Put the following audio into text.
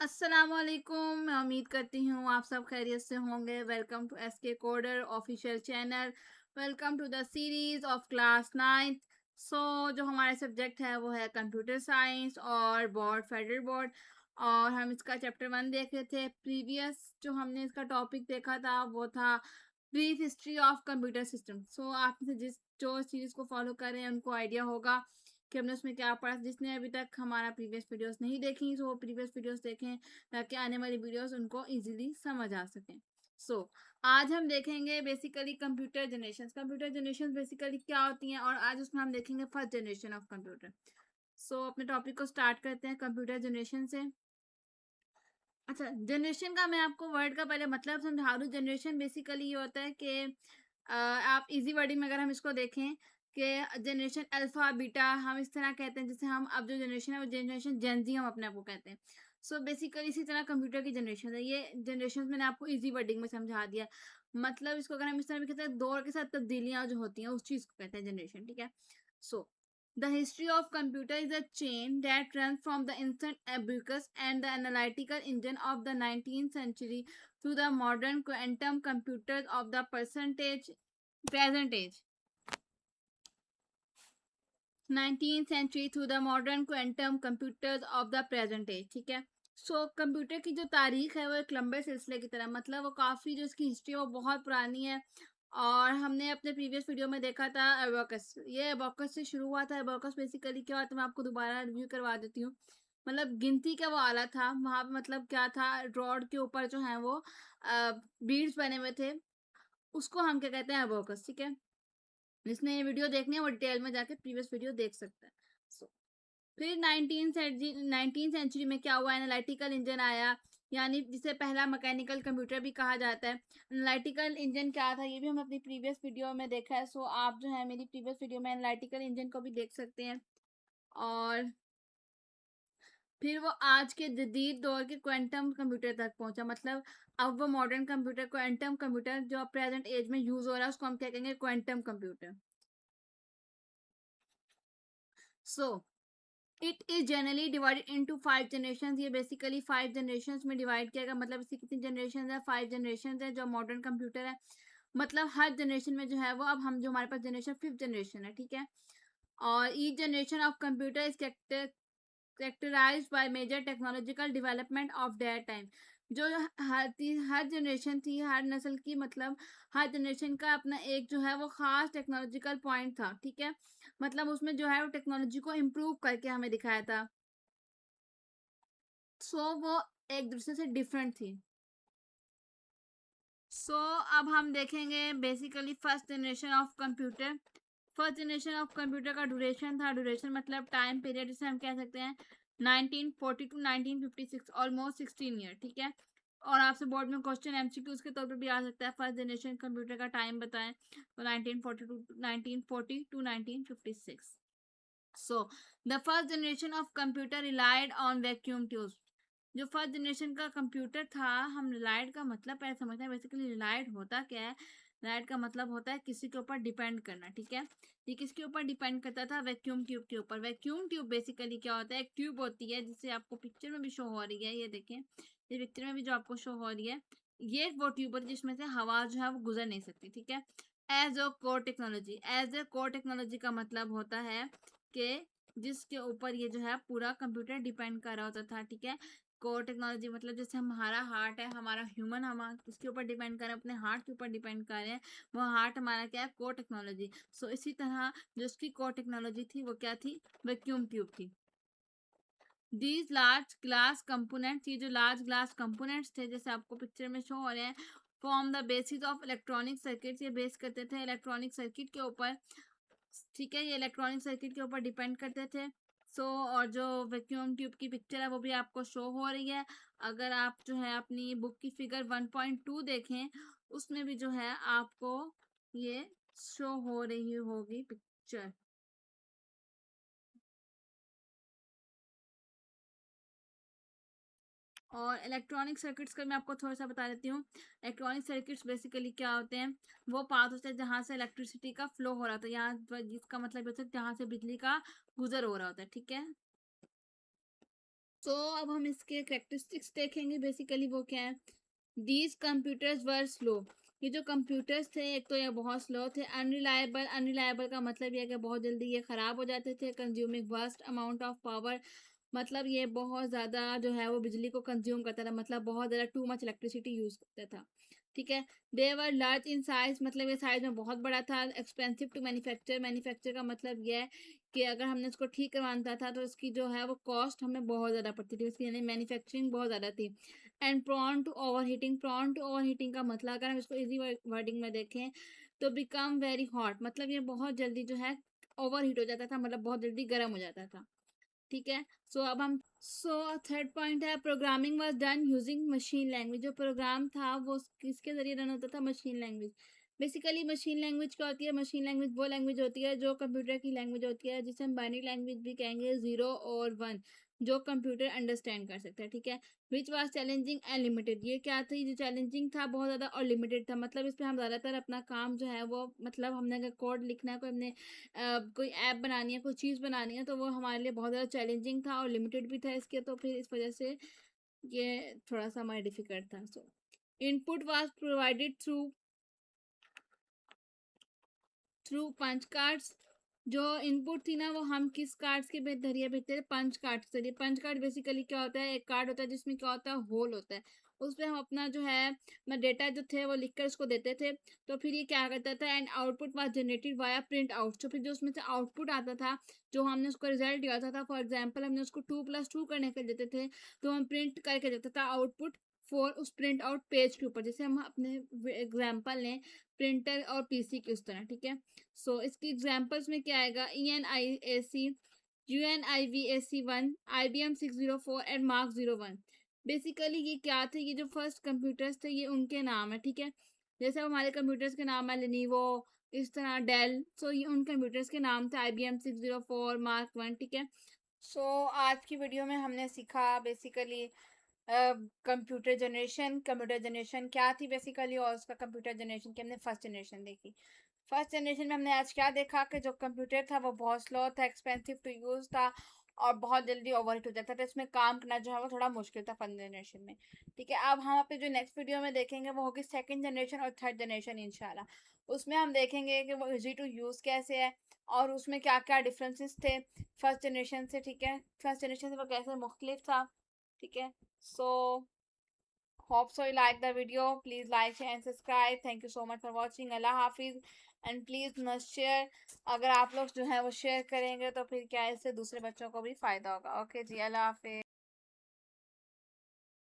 अस्सलामुअलैकुम। मैं उम्मीद करती हूँ आप सब खैरियत से होंगे। Welcome to SK coder official channel. Welcome to the series of class ninth. जो हमारा सब्जेक्ट है वो है कंप्यूटर साइंस और बोर्ड फेडरल बोर्ड। और हम इसका चैप्टर 1 देख रहे थे। प्रीवियस जो हमने इसका टॉपिक देखा था वो था brief history of computer system. आप में से जो सीरीज को फॉलो कर रहे हैं उनको आइडिया होगा कि हमने उसमें क्या पढ़ा। जिसने अभी तक हमारा प्रीवियस वीडियोस नहीं देखी वो प्रीवियस वीडियोस देखें ताकि आने वाली वीडियोस उनको इजीली समझ आ सकें। आज हम देखेंगे बेसिकली कंप्यूटर जनरेशन बेसिकली क्या होती हैं और आज उसमें हम देखेंगे फर्स्ट जनरेशन ऑफ कंप्यूटर। अपने टॉपिक को स्टार्ट करते हैं कंप्यूटर जनरेशन से। अच्छा, जनरेशन का मैं आपको वर्ड का पहले मतलब समझा दूँ। जनरेशन बेसिकली ये होता है कि आप इजी वर्डिंग में अगर हम इसको देखें कि जनरेशन अल्फा बीटा हम इस तरह कहते हैं। जैसे हम अब जो जनरेशन है वो जनरेशन जेन ज़ी हम अपने आप को कहते हैं। बेसिकली इसी तरह कंप्यूटर की जनरेशन है। ये जनरेशन मैंने आपको इजी वर्डिंग में समझा दिया। मतलब इसको अगर हम इस तरह भी कहते हैं, दौर के साथ तब्दीलियाँ जो होती हैं उस चीज़ को कहते हैं जनरेशन। ठीक है। सो The history of computer is a chain that runs from the ancient abacus and the analytical engine of the 19th century to the modern quantum computers of the present age. 19th century to the modern quantum computers of the present age. ठीक है। Computer की जो तारीख है वो एक लंबे सिलसिले की तरह, मतलब वो काफ़ी जो इसकी हिस्ट्री है वो बहुत पुरानी है। और हमने अपने प्रीवियस वीडियो में देखा था एबॉकस। ये एबॉकस से शुरू हुआ था। एबॉकस बेसिकली क्या होता है मैं आपको दोबारा रिव्यू करवा देती हूँ। मतलब गिनती का वो आला था वहाँ पे। मतलब क्या था, रॉड के ऊपर जो है वो बीड्स बने हुए थे। उसको हम क्या कहते हैं, एबॉकस। ठीक है। जिसने ये वीडियो देखनी है वो डिटेल में जाके प्रीवियस वीडियो देख सकता है। सो फिर 19th सेंचुरी में क्या हुआ, एनालिटिकल इंजन आया, यानी जिसे पहला मैकेनिकल कंप्यूटर भी कहा जाता है। एनालिटिकल इंजन क्या था ये भी हम अपनी प्रीवियस वीडियो में देखा है। आप जो है मेरी प्रीवियस वीडियो में एनालिटिकल इंजन को भी देख सकते हैं। और फिर वो आज के जदीद दौर के क्वांटम कंप्यूटर तक पहुंचा। मतलब अब वो मॉडर्न कंप्यूटर क्वांटम कंप्यूटर जो प्रेजेंट एज में यूज हो रहा है उसको हम क्या कहेंगे, quantum computer. So it is generally divided into 5 generations. ये बेसिकली 5 जनरेशंस में डिवाइड किया गया। मतलब इसकी कितनी जनरेशन है, 5 जनरेशन है जो मॉडर्न कंप्यूटर है। मतलब हर जनरेशन में जो है वो, अब हम जो हमारे पास जनरेशन 5th जनरेशन है। ठीक है। और each generation of computer is characterized by major technological development of their time। जो हर जनरेशन थी, हर नस्ल की, मतलब हर जनरेशन का अपना एक जो है वो खास टेक्नोलॉजिकल पॉइंट था। ठीक है। मतलब उसमें जो है वो टेक्नोलॉजी को इम्प्रूव करके हमें दिखाया था। वो एक दूसरे से डिफरेंट थी। अब हम देखेंगे basically first generation of computer. First generation of computer का ड्यूरेशन था। ड्यूरेशन मतलब टाइम पीरियड, जिसे हम कह सकते हैं 1940 टू 1956, ऑलमोस्ट 16 ईयर। ठीक है। और आपसे बोर्ड में क्वेश्चन एमसीक्यूज के तौर पे भी आ सकता है, फर्स्ट जनरेशन कंप्यूटर का टाइम बताएं, तो 1940 to 1956। The first generation of computer relied on vacuum tubes. जो फर्स्ट जनरेशन का कंप्यूटर था, हम रिलायड का मतलब पहले समझते हैं। बेसिकली रिलायड होता क्या है, रिलायड का मतलब होता है किसी के ऊपर डिपेंड करना। ठीक है। ये किसके ऊपर डिपेंड करता था, वैक्यूम ट्यूब के ऊपर। वैक्यूम ट्यूब बेसिकली क्या होता है, एक ट्यूब होती है जिसे आपको पिक्चर में भी शो हो रही है। ये देखें, ये पिक्चर में भी जो आपको शो हो रही है, ये वो ट्यूब होती है जिसमें से हवा जो है वो गुजर नहीं सकती। ठीक है। As a core technology, as a core technology का मतलब होता है कि जिसके ऊपर ये जो है पूरा कंप्यूटर डिपेंड कर रहा होता था। ठीक है। कोर टेक्नोलॉजी मतलब जैसे हमारा हार्ट है, हमारा ह्यूमन, हम उसके ऊपर डिपेंड कर रहे हैं, अपने हार्ट के ऊपर डिपेंड कर रहे हैं। वो हार्ट हमारा क्या है, कोर टेक्नोलॉजी। इसी तरह जो उसकी कोर टेक्नोलॉजी थी वो क्या थी, वैक्यूम ट्यूब थी। दीज लार्ज ग्लास कंपोनेंट्स, ये जो लार्ज ग्लास कंपोनेंट्स थे जैसे आपको पिक्चर में शो हो रहे हैं, form the basis of electronic circuit. ये बेस करते थे इलेक्ट्रॉनिक सर्किट के ऊपर। ठीक है। ये इलेक्ट्रॉनिक सर्किट के ऊपर डिपेंड करते थे। और जो वैक्यूम ट्यूब की पिक्चर है वो भी आपको शो हो रही है। अगर आप जो है अपनी बुक की फिगर 1.2 देखें, उसमें भी जो है आपको ये शो हो रही होगी पिक्चर। और इलेक्ट्रॉनिक सर्किट्स का मैं आपको थोड़ा सा बता देती हूँ। इलेक्ट्रॉनिक सर्किट्स बेसिकली क्या होते हैं, वो पाथ होते हैं जहाँ से इलेक्ट्रिसिटी का फ्लो हो रहा होता है, यहाँ जिसका मतलब होता है जहाँ से बिजली का गुजर हो रहा होता है। ठीक है। सो अब हम इसके करेक्टरिस्टिक्स देखेंगे। बेसिकली वो क्या है, दीज कंप्यूटर्स वर स्लो। ये जो कंप्यूटर्स थे एक तो ये बहुत स्लो थे। अनरिलायबल, अनरिलायबल का मतलब ये है कि बहुत जल्दी ये ख़राब हो जाते थे। Consuming vast amount of power, मतलब ये बहुत ज़्यादा जो है वो बिजली को कंज्यूम करता था, मतलब बहुत ज़्यादा टू मच इलेक्ट्रिसिटी यूज़ करता था। ठीक है। दे वर लार्ज इन साइज, मतलब ये साइज में बहुत बड़ा था। एक्सपेंसिव टू मैन्युफैक्चर, मैन्युफैक्चर का मतलब ये है कि अगर हमने इसको ठीक करवाना था तो इसकी जो है वो कॉस्ट हमें बहुत ज़्यादा पड़ती थी, इसकी यानी मैन्युफैक्चरिंग बहुत ज़्यादा थी। And prone to overheating, prone to overheating का मतलब अगर हम इसको इजी वर्डिंग में देखें तो बिकम वेरी हॉट, मतलब ये बहुत जल्दी जो है ओवर हीट हो जाता था, मतलब बहुत जल्दी गर्म हो जाता था। ठीक है। अब हम थर्ड पॉइंट है, programming was done using machine language. जो प्रोग्राम था वो किसके जरिए रन होता था, machine language. Basically machine language क्या होती है, मशीन लैंग्वेज वो लैंग्वेज होती है जो कंप्यूटर की लैंग्वेज होती है, जिसे हम बाइनरी लैंग्वेज भी कहेंगे, 0 और 1, जो कंप्यूटर अंडरस्टैंड कर सकता है। ठीक है। Which was challenging and limited, ये क्या थी, जो चैलेंजिंग था बहुत ज़्यादा और लिमिटेड था, मतलब इस पर हम ज़्यादातर अपना काम जो है वो, मतलब हमने अगर कोड लिखना है, कोई हमने कोई ऐप बनानी है, कोई चीज़ बनानी है, तो वो हमारे लिए बहुत ज़्यादा चैलेंजिंग था और लिमिटेड भी था इसके, तो फिर इस वजह से ये थोड़ा सा हमारे डिफिकल्ट था। Input was provided through through punch cards. जो इनपुट थी ना वो हम किस कार्ड्स के जरिए भेजते थे, पंच कार्ड के जरिए। पंच कार्ड बेसिकली क्या होता है, एक कार्ड होता है जिसमें क्या होता है, होल होता है, उस पर हम अपना जो है डेटा जो थे वो लिखकर उसको देते थे। तो फिर ये क्या करता था, and output was generated via print out. तो फिर जो उसमें से आउटपुट आता था, जो हमने उसको रिजल्ट दिया था, फॉर एग्जाम्पल हमने उसको 2+2 करने के देते थे, तो हम प्रिंट करके देता था आउटपुट फॉर उस प्रिंट आउट पेज के ऊपर। जैसे हम अपने एग्जाम्पल लें प्रिंटर और पीसी की उस तरह। ठीक है। इसकी एग्जांपल्स में क्या आएगा, ENIAC, UNIVAC1, IBM 604 and mark 01। Basically ये क्या थे, ये जो फर्स्ट कंप्यूटर्स थे ये उनके नाम है। ठीक है। जैसे हमारे कंप्यूटर्स के नाम है लेनोवो, इस तरह डेल, ये उन कंप्यूटर्स के नाम थे, IBM 604, मार्क 1। ठीक है। आज की वीडियो में हमने सीखा बेसिकली कंप्यूटर जनरेशन क्या थी बेसिकली, और उसका कंप्यूटर जनरेशन की हमने फर्स्ट जनरेशन देखी। फर्स्ट जनरेशन में हमने आज क्या देखा कि जो कंप्यूटर था वो बहुत स्लो था, एक्सपेंसिव टू यूज़ था और बहुत जल्दी ओवरहीट हो जाता था, इसमें काम करना जो है वो थोड़ा मुश्किल था फर्स्ट जनरेशन में। ठीक है। अब हम अपने जो नेक्स्ट वीडियो में देखेंगे वो होगी सेकंड जनरेशन और थर्ड जनरेशन इंशाल्लाह। उसमें हम देखेंगे कि वो इजी टू यूज़ कैसे है और उसमें क्या क्या डिफरेंसेस थे फर्स्ट जनरेशन से। ठीक है। फर्स्ट जनरेशन से वो कैसे मुख्तलिफ था। ठीक है। सो hope so you like the video. Please like, share and subscribe. Thank you so much for watching. Allah Hafiz. And please must share. अगर आप लोग जो है वो शेयर करेंगे तो फिर क्या है, इससे दूसरे बच्चों को भी फ़ायदा होगा। ओके जी, अल्लाह हाफिज़।